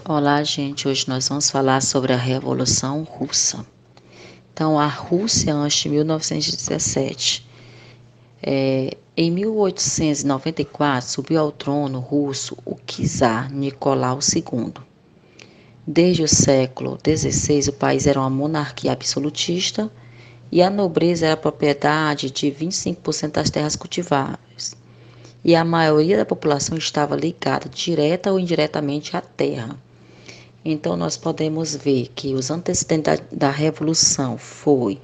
Olá, gente. Hoje nós vamos falar sobre a Revolução Russa. Então, a Rússia antes de 1917. Em 1894, subiu ao trono russo o czar Nicolau II. Desde o século XVI, o país era uma monarquia absolutista e a nobreza era propriedade de 25% das terras cultiváveis. E a maioria da população estava ligada direta ou indiretamente à terra. Então, nós podemos ver que os antecedentes da Revolução foi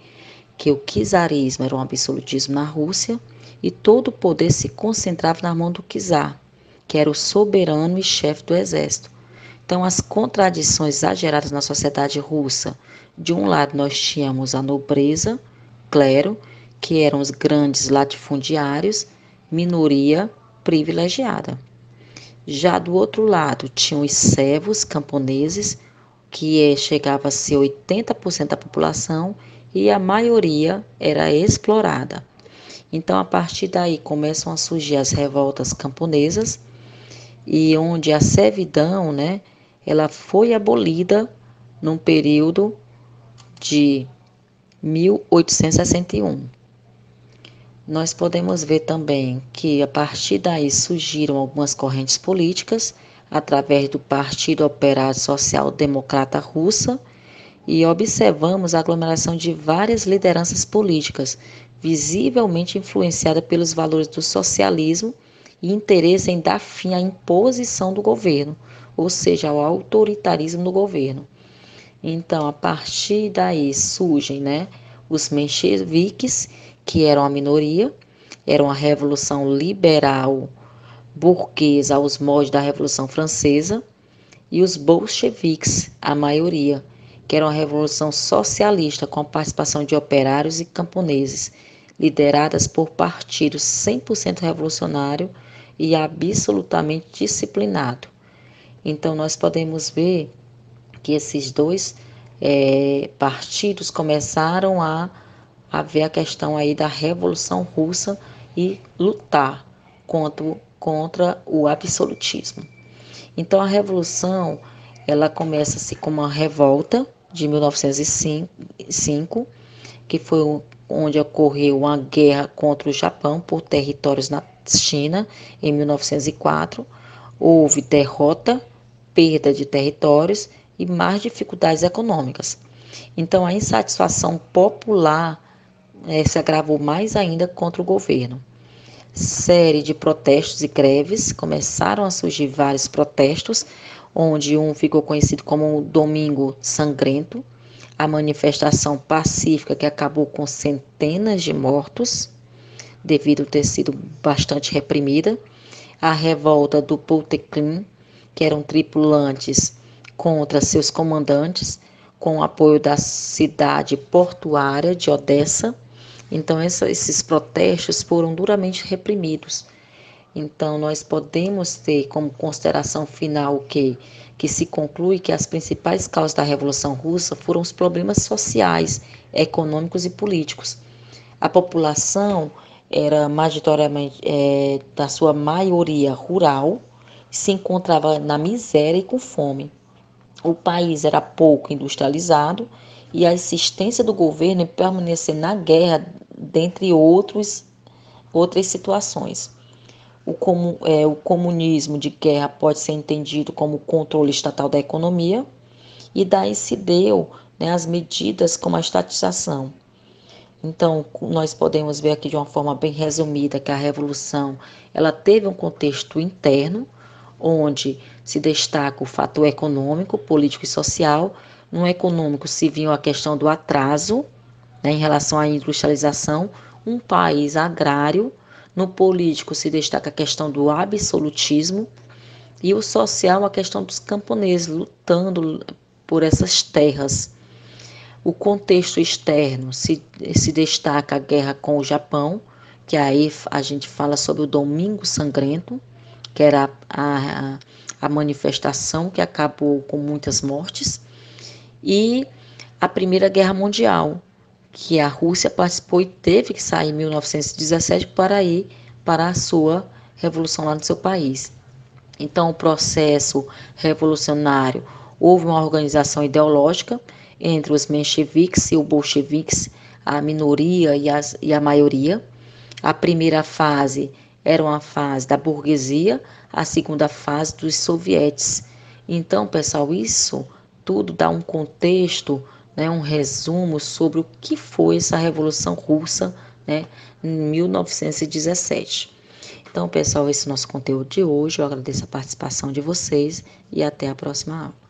que o czarismo era um absolutismo na Rússia e todo o poder se concentrava na mão do czar, que era o soberano e chefe do exército. Então, as contradições exageradas na sociedade russa, de um lado nós tínhamos a nobreza, clero, que eram os grandes latifundiários, minoria privilegiada. Já do outro lado, tinham os servos camponeses, que chegava a ser 80% da população, e a maioria era explorada. Então, a partir daí, começam a surgir as revoltas camponesas, e onde a servidão, ela foi abolida num período de 1861. Nós podemos ver também que a partir daí surgiram algumas correntes políticas através do Partido Operário Social Democrata Russa e observamos a aglomeração de várias lideranças políticas, visivelmente influenciada pelos valores do socialismo e interesse em dar fim à imposição do governo, ou seja, ao autoritarismo do governo. Então, a partir daí surgem, os mencheviques, que eram a minoria, era uma revolução liberal burguesa aos moldes da Revolução Francesa, e os bolcheviques, a maioria, que era uma revolução socialista com a participação de operários e camponeses, lideradas por partidos 100% revolucionário e absolutamente disciplinado. Então, nós podemos ver que esses dois partidos começaram a ver a questão aí da Revolução Russa e lutar contra o absolutismo. Então, a Revolução, ela começa-se com uma revolta de 1905, que foi onde ocorreu uma guerra contra o Japão por territórios na China, em 1904. Houve derrota, perda de territórios e mais dificuldades econômicas. Então, a insatisfação popular se agravou mais ainda contra o governo. Série de protestos e greves, começaram a surgir vários protestos, onde um ficou conhecido como o Domingo Sangrento, a manifestação pacífica que acabou com centenas de mortos, devido a ter sido bastante reprimida, a revolta do Potemkin, que eram tripulantes contra seus comandantes, com o apoio da cidade portuária de Odessa. Então, esses protestos foram duramente reprimidos. Então, nós podemos ter como consideração final que se conclui que as principais causas da Revolução Russa foram os problemas sociais, econômicos e políticos. A população era majoritariamente, da sua maioria rural, se encontrava na miséria e com fome. O país era pouco industrializado e a existência do governo permanecer na guerra, dentre outras situações. O comunismo de guerra pode ser entendido como controle estatal da economia, e daí se deu as medidas como a estatização. Então, nós podemos ver aqui de uma forma bem resumida que a Revolução ela teve um contexto interno, onde se destaca o fator econômico, político e social. No econômico se viu a questão do atraso, em relação à industrialização, um país agrário. No político se destaca a questão do absolutismo e o social a questão dos camponeses lutando por essas terras. O contexto externo se destaca a guerra com o Japão, que aí a gente fala sobre o Domingo Sangrento, que era a manifestação que acabou com muitas mortes, e a Primeira Guerra Mundial, que a Rússia participou e teve que sair em 1917 para ir para a sua revolução lá no seu país. Então, o processo revolucionário, houve uma organização ideológica entre os mencheviques e os bolcheviques, a minoria e a maioria. A primeira fase era uma fase da burguesia, a segunda fase dos sovietes. Então, pessoal, isso tudo dá um contexto, né, um resumo sobre o que foi essa Revolução Russa, né, em 1917. Então, pessoal, esse é o nosso conteúdo de hoje. Eu agradeço a participação de vocês e até a próxima aula.